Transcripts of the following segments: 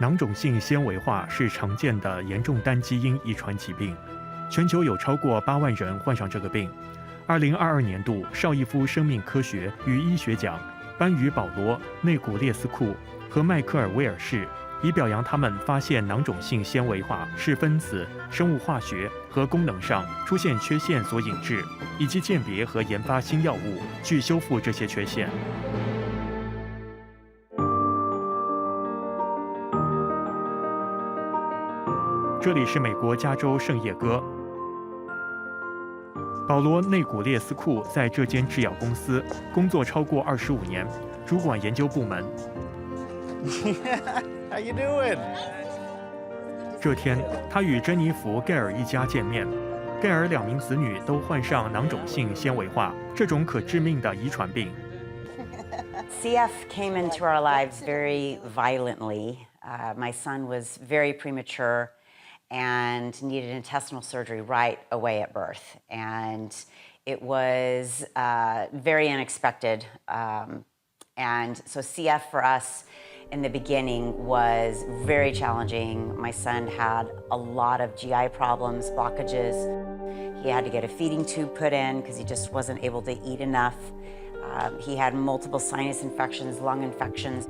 囊肿性纤维化是常见的严重单基因遗传疾病，全球有超过8万人患上这个病。2022年度邵逸夫生命科学与医学奖颁予保罗·内古列斯库和迈克尔·威尔士，以表扬他们发现囊肿性纤维化是分子生物化学和功能上出现缺陷所引致，以及鉴别和研发新药物去修复这些缺陷。这里是美国加州圣叶哥。保罗·内古列斯库在这间制药公司工作超过25年，主管研究部门。How you doing? 这天，他与珍妮弗·盖尔一家见面。盖尔2名子女都患上囊肿性纤维化，这种可致命的遗传病。CF came into our lives very violently. My son was very premature and needed intestinal surgery right away at birth. And it was very unexpected. And so CF for us in the beginning was very challenging. My son had a lot of GI problems, blockages. He had to get a feeding tube put in because he just wasn't able to eat enough. He had multiple sinus infections, lung infections.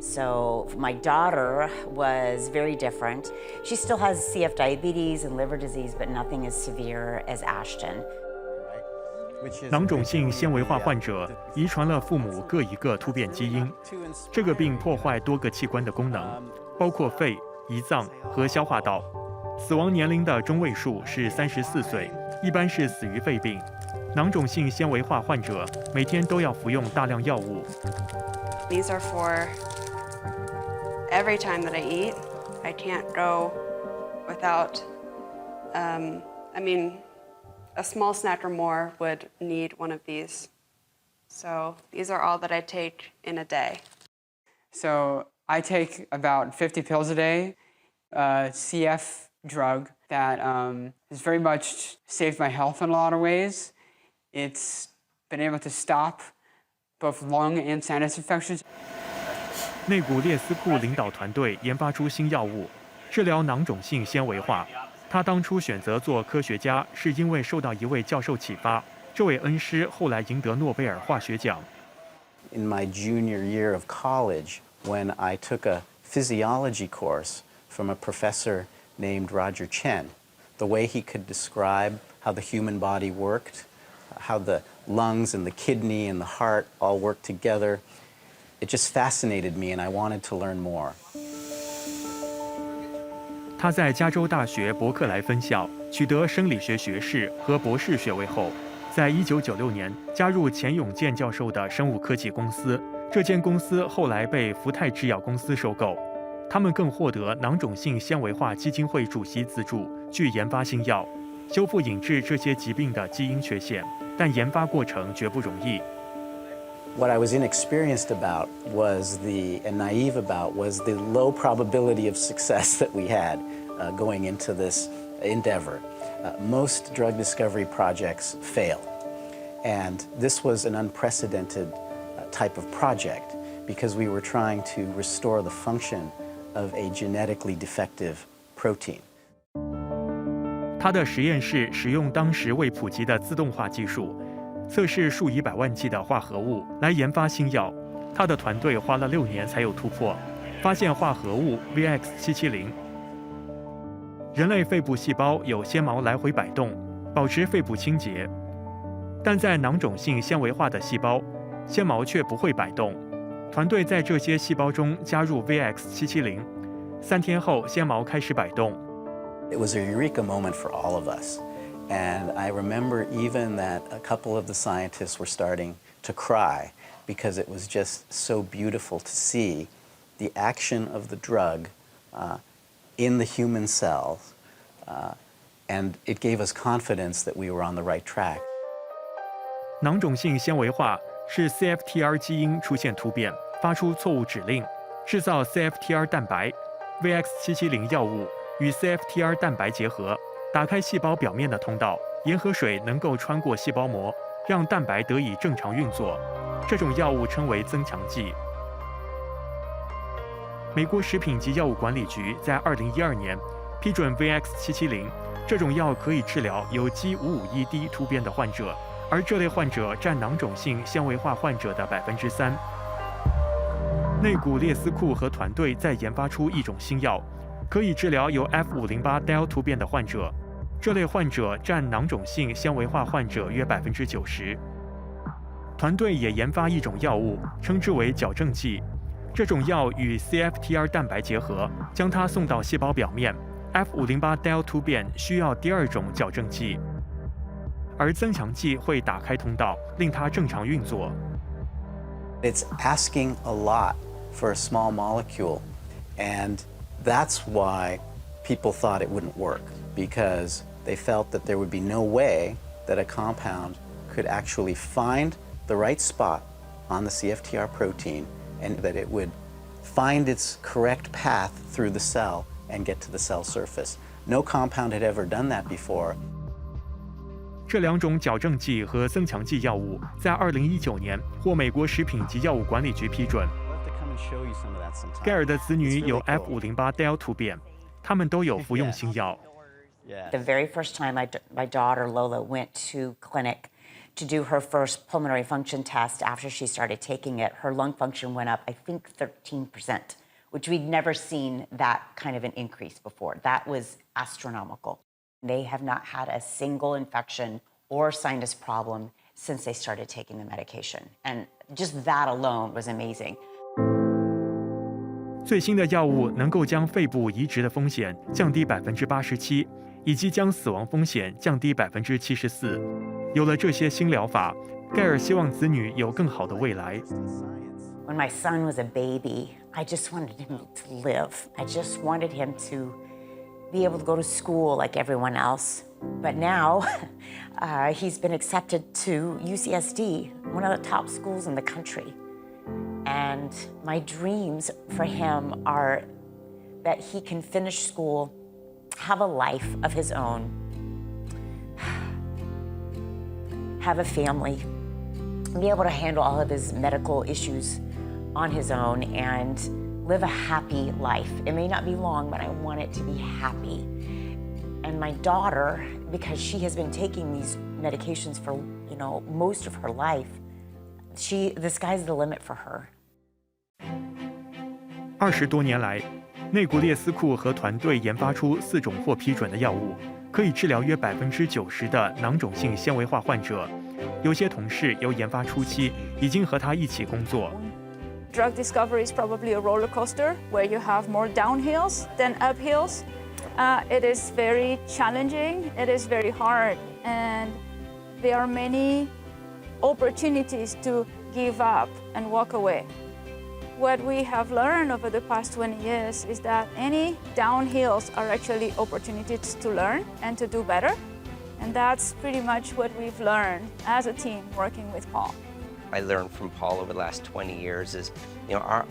So my daughter was very different. She still has CF diabetes and liver disease, but nothing as severe as Ashton. 囊肿性纤维化患者遗传了父母各一个突变基因，这个病破坏多个器官的功能，包括肺、胰脏和消化道。死亡年龄的中位数是34岁，一般是死于肺病。囊肿性纤维化患者每天都要服用大量药物。These are for every time that I eat. I can't go without, a small snack or more would need one of these. So these are all that I take in a day. So I take about 50 pills a day, CF drug that has very much saved my health in a lot of ways. It's been able to stop both lung and sinus infections. 内古列斯库领导团队研发出新药物，治疗囊肿性纤维化。他当初选择做科学家，是因为受到一位教授启发。这位恩师后来赢得诺贝尔化学奖。In my junior year of college, when I took a physiology course from a professor named Roger Chen, the way he could describe how the human body worked, how the lungs and the kidney and the heart all work together, it just fascinated me and I wanted to learn more. 他在加州大学伯克莱分校取得生理学学士和博士学位后，在1996年加入钱永健教授的生物科技公司。这间公司后来被福泰制药公司收购，他们更获得囊肿性纤维化基金会主席资助，去研发新药，修复引致这些疾病的基因缺陷。但研发过程绝不容易。What I was inexperienced about and naive about was the low probability of success that we had going into this endeavor. Most drug discovery projects fail, and this was an unprecedented type of project because we were trying to restore the function of a genetically defective protein. 他的实验室使用当时未普及的自动化技术，测试数以百万计的化合物来研发新药。他的团队花了6年才有突破，发现化合物 VX770。人类肺部细胞有纤毛来回摆动，保持肺部清洁，但在囊肿性纤维化的细胞，纤毛却不会摆动。团队在这些细胞中加入 VX770，3天后纤毛开始摆动。It was a eureka moment for all of us. And I remember even that a couple of the scientists were starting to cry because it was just so beautiful to see the action of the drug in the human cells. And it gave us confidence that we were on the right track. 囊肿性纤维化是 CFTR 基因出现突变，发出错误指令，制造 CFTR 蛋白。VX770 药物与 CFTR 蛋白结合，打开细胞表面的通道，盐和水能够穿过细胞膜，让蛋白得以正常运作。这种药物称为增强剂。美国食品及药物管理局在2012年批准 VX770，这种药可以治疗有机 551D 突变的患者，而这类患者占囊肿性纤维化患者的3%。内古列斯库和团队再研发出一种新药，可以治疗有 F508del 突变的患者，这类患者占囊肿性纤维化患者约90%。团队也研发一种药物，称之为矫正剂。这种药与 CFTR 蛋白结合，将它送到细胞表面。F508del 突变需要第二种矫正剂，而增强剂会打开通道，令它正常运作。It's asking a lot for a small molecule, and that's why people thought it wouldn't work, because they felt that there would be no way that a compound could actually find the right spot on the CFTR protein and that it would find its correct path through the cell and get to the cell surface. No compound had ever done that before. 这两种矫正剂和增强剂药物在2019年获美国食品及药物管理局批准。盖尔的子女有 F508del 突变，他们都有服用新药。The very first time my daughter Lola went to clinic to do her first pulmonary function test after she started taking it, her lung function went up, I think, 13%, which we'd never seen that kind of an increase before. That was astronomical. They have not had a single infection or sinus problem since they started taking the medication. And just that alone was amazing. 最新的药物能够将肺部移植的风险降低87%，以及将死亡风险降低74%。有了这些新疗法，盖尔希望子女有更好的未来。When my son was a baby, I just wanted him to live. I just wanted him to be able to go to school like everyone else. But now, he's been accepted to UCSD, one of the top schools in the country. And my dreams for him are that he can finish school, have a life of his own, have a family, be able to handle all of his medical issues on his own, and live a happy life. It may not be long, but I want it to be happy. And my daughter, because she has been taking these medications for, most of her life, the sky's the limit for her. 20多年来，内古列斯库和团队研发出4种获批准的药物，可以治疗约90%的囊肿性纤维化患者。有些同事由研发初期已经和他一起工作。Drug discovery is probably a roller coaster where you have more downhills than uphills. It is very challenging, it is very hard, and there are many opportunities to give up and walk away. What we have learned over the past 20 years is that any downhills are actually opportunities to learn and to do better. And that's pretty much what we've learned as a team working with Paul. I learned from Paul over the last 20 years is,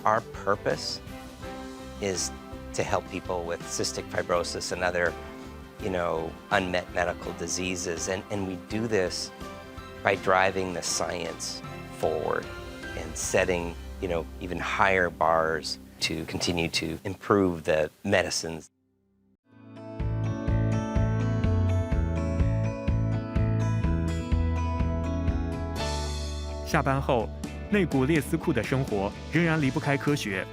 our purpose is to help people with cystic fibrosis and other, unmet medical diseases. And we do this by driving the science forward and setting, even higher bars to continue to improve the medicines. 下班后，内古列斯库的生活仍然离不开科学。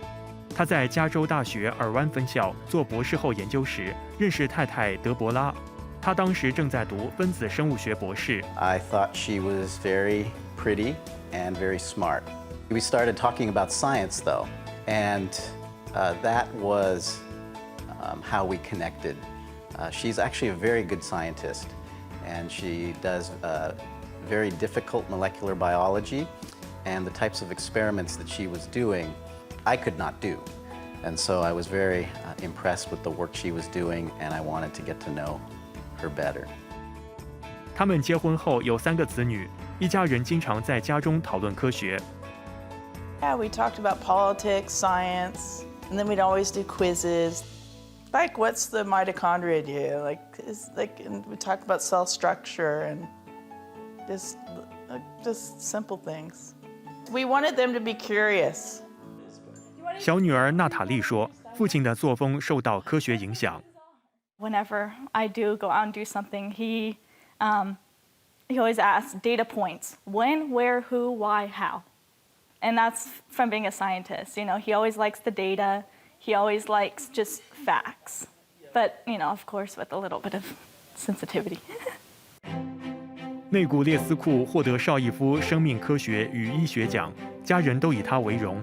他在加州大学尔湾分校做博士后研究时，认识太太德伯拉。她当时正在读分子生物学博士。I thought she was very pretty and very smart. We started talking about science, though, and that was how we connected. She's actually a very good scientist, and she does very difficult molecular biology, and the types of experiments that she was doing, I could not do. And so I was very impressed with the work she was doing, and I wanted to get to know her better. 他们结婚后有3个子女，一家人经常在家中讨论科学。Yeah, we talked about politics, science, and then we'd always do quizzes. Like, what's the mitochondria do? And we talk about cell structure and just simple things. We wanted them to be curious. 小女儿娜塔莉说，父亲的作风受到科学影响。Whenever I do go out and do something, he always asks data points: when, where, who, why, how. And that's from being a scientist. You know, he always likes the data. He always likes just facts. But, you know, of course, with a little bit of sensitivity. 内古列斯库获得绍伊夫生命科学与医学奖，家人都以他为荣。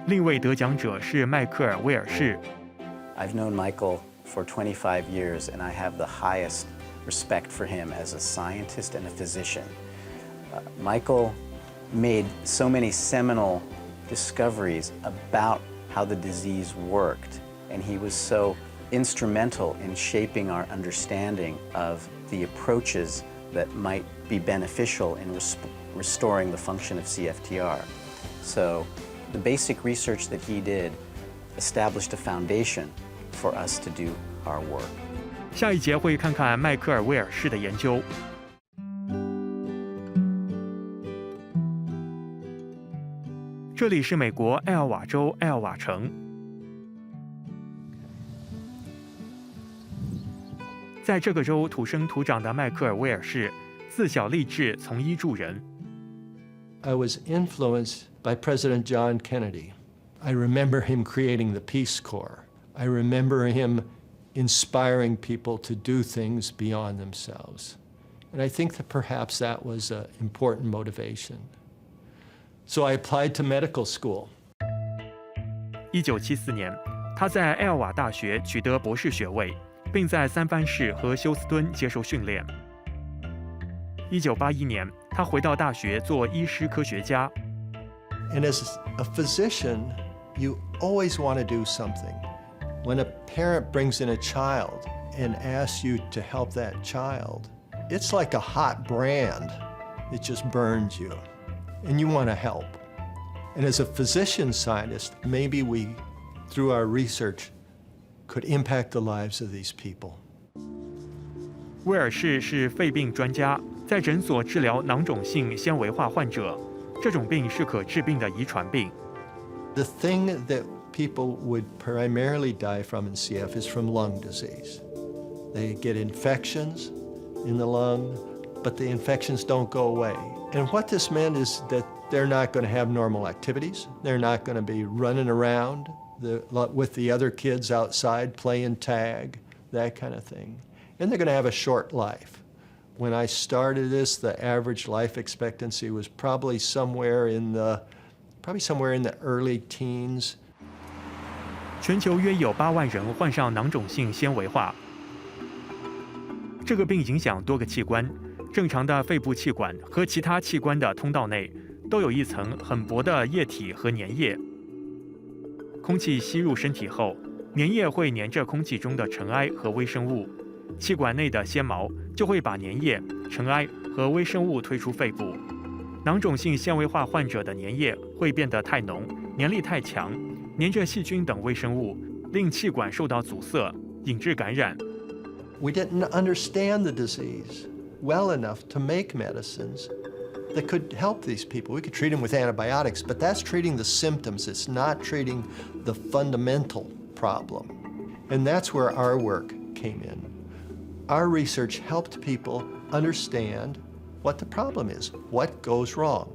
另一位得奖者是迈克尔·威尔士。I've known Michael for 25 years, and I have the highest respect for him as a scientist and a physician. Michael made so many seminal discoveries about how the disease worked, and he was so instrumental in shaping our understanding of the approaches that might be beneficial in restoring the function of CFTR. So the basic research that he did established a foundation for us to do our work. 下一节会看看迈克尔·威尔士的研究。这里是美国艾奥瓦州艾奥瓦城。在这个州土生土长的迈克尔·威尔士，自小立志从医助人。I was influenced by President John Kennedy. I remember him creating the Peace Corps. I remember him inspiring people to do things beyond themselves. And I think that perhaps that was an important motivation. So I applied to medical school. 1974年，他在艾奥瓦大学取得博士学位，并在三藩市和休斯敦接受训练。1981年，他回到大学做医师科学家。And as a physician, you always want to do something. When a parent brings in a child and asks you to help that child, it's like a hot brand. It just burns you, and you want to help. And as a physician scientist, maybe we, through our research, could impact the lives of these people. 威尔士是肺病专家，在诊所治疗囊肿性纤维化患者。这种病是可致病的遗传病。The thing that people would primarily die from in CF is from lung disease. They get infections in the lung, but the infections don't go away. And what this meant is that they're not going to have normal activities. They're not going to be running around with the other kids outside playing tag, that kind of thing. And they're going to have a short life. When I started this, the average life expectancy was probably somewhere in the early teens. 全球约有8万人患上囊肿性纤维化。这个病影响多个器官，正常的肺部气管和其他器官的通道内都有一层很薄的液体和粘液。空气吸入身体后，粘液会粘着空气中的尘埃和微生物，气管内的纤毛就会把粘液、尘埃和微生物推出肺部。囊肿性纤维化患者的粘液会变得太浓，粘力太强，粘着细菌等微生物，令气管受到阻塞，引致感染。We didn't understand the disease well enough to make medicines that could help these people. We could treat them with antibiotics, but that's treating the symptoms. It's not treating the fundamental problem. And that's where our work came in. Our research helped people understand what the problem is, what goes wrong.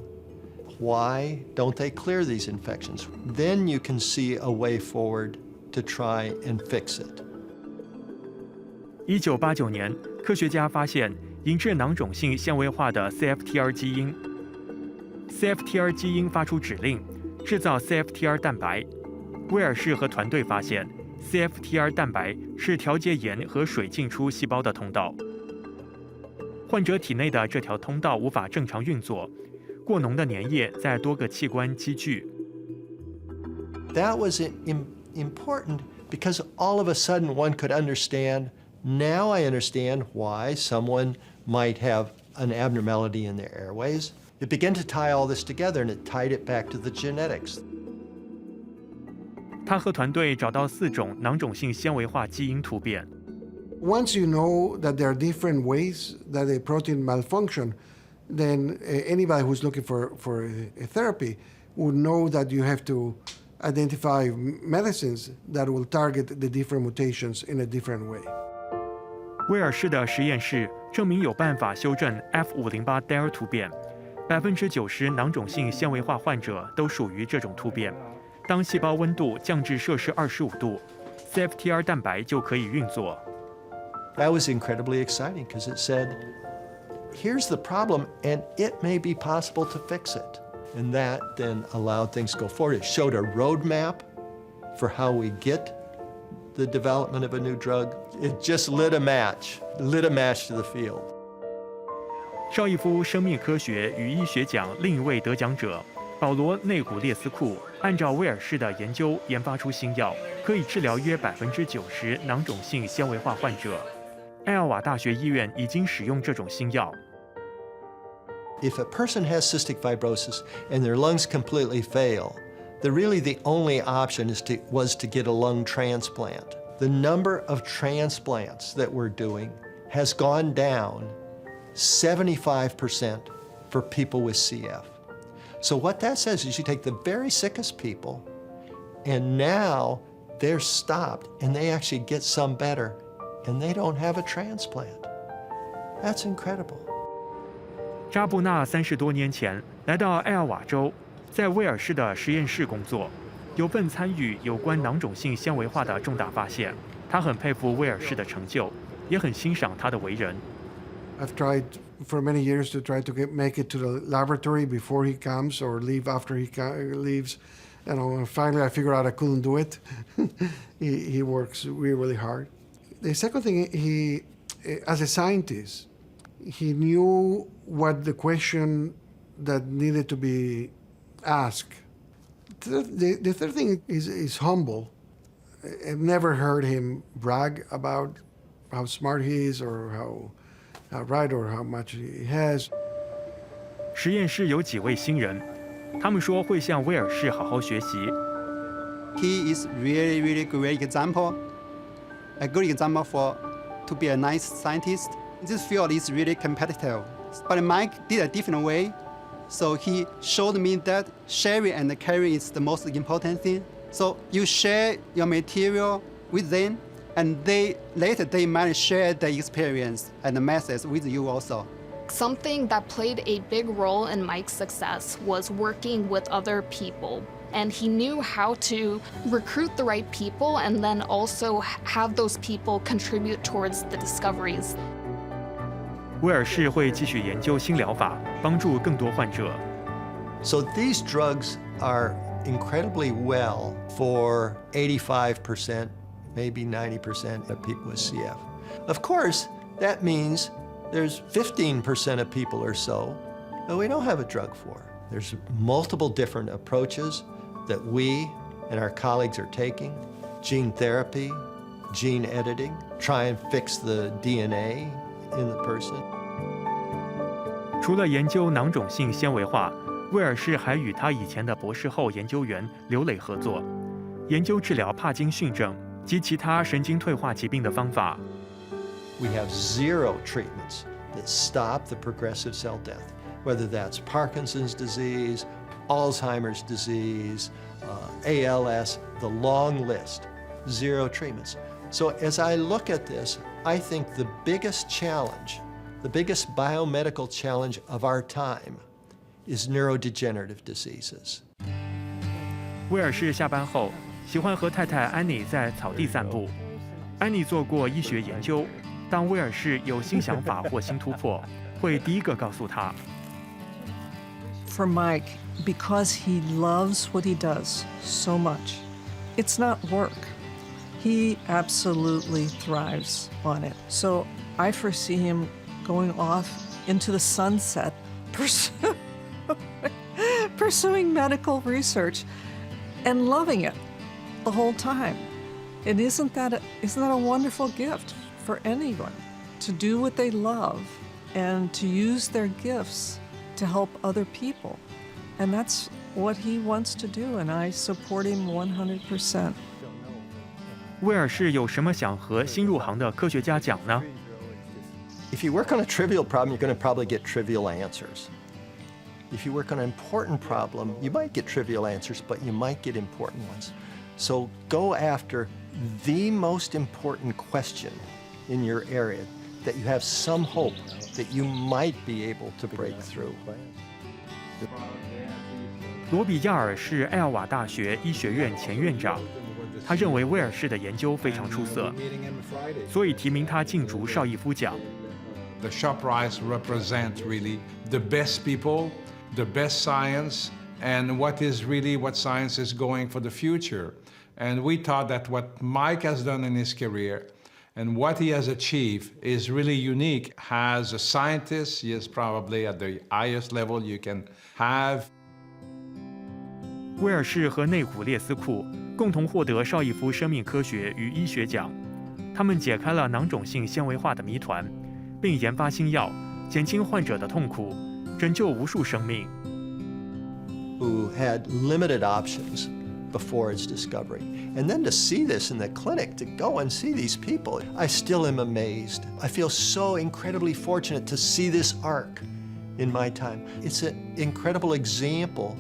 Why don't they clear these infections? Then you can see a way forward to try and fix it. 1989年，科学家发现引致囊肿性纤维化的 CFTR 基因。CFTR 基因发出指令，制造 CFTR 蛋白。威尔士和团队发现 ，CFTR 蛋白是调节盐和水进出细胞的通道。患者体内的这条通道无法正常运作，过浓的粘液在多个器官积聚。That was important because all of a sudden one could understand. Now I understand why someone might have an abnormality in their airways. It began to tie all this together, and it tied it back to the genetics. 他和团队找到4种囊肿性纤维化基因突变。Once you know that there are different ways that a protein malfunction, then anybody who's looking for a therapy would know that you have to identify medicines that will target the different mutations in a different way. 威尔士的实验室证明有办法修正 F508del 突变，90%囊肿性纤维化患者都属于这种突变。当细胞温度降至摄氏25度 ，CFTR 蛋白就可以运作。That was incredibly exciting because it said, here's the problem, and it may be possible to fix it. And that then allowed things to go forward. It showed a roadmap for how we get the development of a new drug. It just lit a match to the field. 邵逸夫生命科学与医学奖另一位得奖者保罗·内古列斯库，按照威尔士的研究研发出新药，可以治疗约90%囊肿性纤维化患者。艾奥瓦大学医院已经使用这种新药。If a person has cystic fibrosis and their lungs completely fail, really the only option was to get a lung transplant. The number of transplants that we're doing has gone down 75% for people with CF. So what that says is you take the very sickest people, and now they're stopped, and they actually get some better, and they don't have a transplant. That's incredible. 扎布纳30多年前来到艾奥瓦州，在威尔士的实验室工作，有份参与有关囊肿性纤维化的重大发现。他很佩服威尔士的成就，也很欣赏他的为人。I've tried for many years to try to make it to the laboratory before he comes or leave after he leaves. And finally I figured out I couldn't do it. he works really, really hard. The second thing, he, as a scientist, he knew what the question that needed to be asked. The third thing is humble. I've never heard him brag about how smart he is or how right or how much he has. 实验室有几位新人，他们说会向威尔士好好学习。He is really, really great example, a good example to be a nice scientist. This field is really competitive, but Mike did a different way. So he showed me that sharing and caring is the most important thing. So you share your material with them, and later they might share the experience and the methods with you also. Something that played a big role in Mike's success was working with other people. And he knew how to recruit the right people and then also have those people contribute towards the discoveries. 威尔士会继续研究新疗法，帮助更多患者。So these drugs are incredibly well for 85%, maybe 90% of people with CF. Of course, that means there's 15% of people or so that we don't have a drug for. There's multiple different approaches that we and our colleagues are taking: gene therapy, gene editing, try and fix the DNA in the person. 除了研究囊肿性纤维化，威尔士还与他以前的博士后研究员刘磊合作，研究治疗帕金逊症及其他神经退化疾病的方法。We have 0 treatments that stop the progressive cell death, whether that's Parkinson's disease, Alzheimer's disease, ALS, the long list, 0 treatments. So as I look at this, I think the biggest challenge, the biggest biomedical challenge of our time is neurodegenerative diseases. 威尔士下班后喜欢和太太安妮在草地散步。安妮做过医学研究，当威尔士有新想法或新突破，会第一个告诉他。For Mike, because he loves what he does so much, it's not work. He absolutely thrives on it. So I foresee him going off into the sunset, pursuing medical research and loving it the whole time. And isn't that a wonderful gift for anyone to do what they love and to use their gifts to help other people? And that's what he wants to do, and I support him 100%. 威尔士有什么想和新入行的科学家讲呢？ If you work on a trivial problem, you're going to probably get trivial answers. If you work on an important problem, you might get trivial answers, but you might get important ones. So go after the most important question in your area that you have some hope that you might be able to break through. 罗比亚尔是艾奥瓦大学医学院前院长，他认为威尔士的研究非常出色，所以提名他竞逐绍伊夫奖。The Shaw Prize represents really the best people, the best science, and what science is going for the future. And we thought that what Mike has done in his career and what he has achieved is really unique. As a scientist, he is probably at the highest level you can have. 威尔士和内古列斯库共同获得绍伊夫生命科学与医学奖，他们解开了囊肿性纤维化的谜团，并研发新药，减轻患者的痛苦，拯救无数生命。Who had limited options before its discovery. And then to see this in the clinic, to go and see these people, I still am amazed. I feel so incredibly fortunate to see this arc in my time. It's an incredible example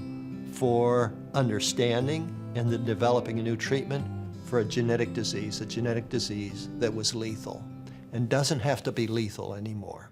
for understanding and then developing a new treatment for a genetic disease that was lethal and doesn't have to be lethal anymore.